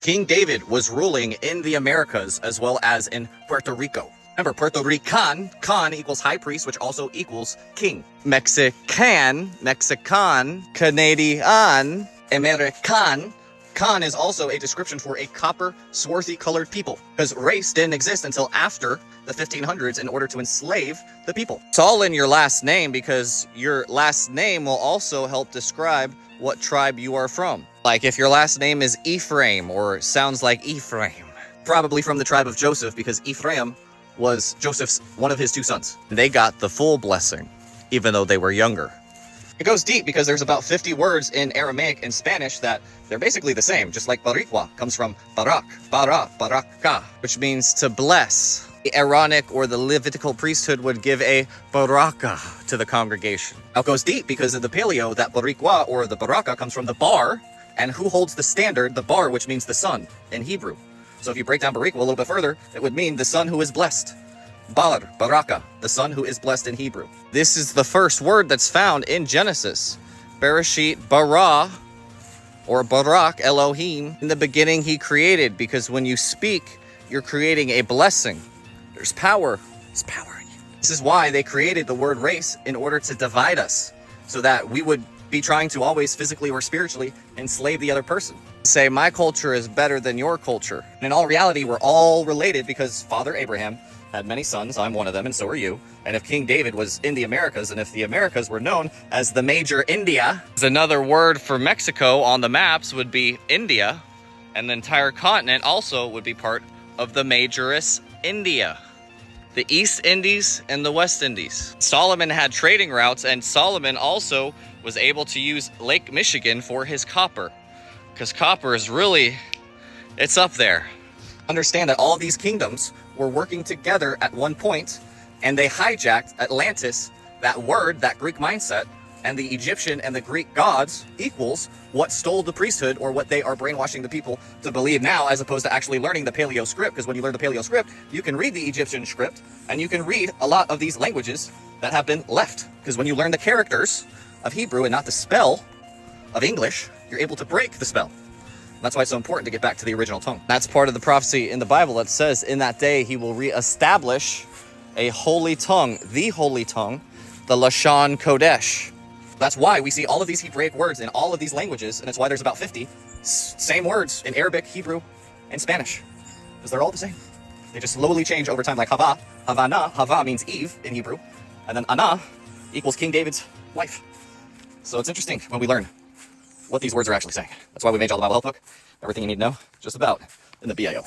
King David was ruling in the Americas as well as in Puerto Rico. Remember, Puerto Rican, can equals high priest, which also equals king. Mexican, Canadian, American. Can is also a description for a copper, swarthy colored people, because race didn't exist until after the 1500s in order to enslave the people. It's all in your last name because your last name will also help describe what tribe you are from. Like if your last name is Ephraim or sounds like Ephraim, probably from the tribe of Joseph because Ephraim was Joseph's one of his two sons. They got the full blessing, even though they were younger. It goes deep because there's about 50 words in Aramaic and Spanish that they're basically the same, just like Bariqua comes from Barak, Baraka, which means to bless. The Aaronic or the Levitical priesthood would give a baraka to the congregation. Now it goes deep because of the Paleo, that Bariqua or the baraka comes from the bar, and who holds the standard? The bar, which means the sun in Hebrew. So if you break down Bariqua a little bit further, it would mean the son who is blessed. Baraka, the son who is blessed in Hebrew. This is the first word that's found in Genesis. Bereshit bara, or Barak, Elohim. In the beginning he created, because when you speak, you're creating a blessing. There's power. There's power in you. This is why they created the word race in order to divide us, so that we would be trying to always physically or spiritually enslave the other person. Say, my culture is better than your culture. And in all reality, we're all related because Father Abraham had many sons. I'm one of them, and so are you. And if King David was in the Americas, and if the Americas were known as the major India, another word for Mexico on the maps would be India, and the entire continent also would be part of the majorous India. The East Indies and the West Indies. Solomon had trading routes, and Solomon also was able to use Lake Michigan for his copper, because copper is really, it's up there. Understand that all these kingdoms were working together at one point, and they hijacked Atlantis, that word, that Greek mindset, and the Egyptian and the Greek gods equals what stole the priesthood, or what they are brainwashing the people to believe now, as opposed to actually learning the Paleo script. Because when you learn the Paleo script, you can read the Egyptian script, and you can read a lot of these languages that have been left. Because when you learn the characters of Hebrew and not the spell of English, you're able to break the spell. That's why it's so important to get back to the original tongue. That's part of the prophecy in the Bible that says in that day he will reestablish a holy tongue, the Lashon Kodesh. That's why we see all of these Hebraic words in all of these languages, and it's why there's about 50 same words in Arabic, Hebrew, and Spanish, because they're all the same. They just slowly change over time, like Hava, Havana. Hava means Eve in Hebrew, and then Anna equals King David's wife. So it's interesting when we learn what these words are actually saying. That's why we made y'all the Bible Help Book. Everything you need to know, just about, in the BIO.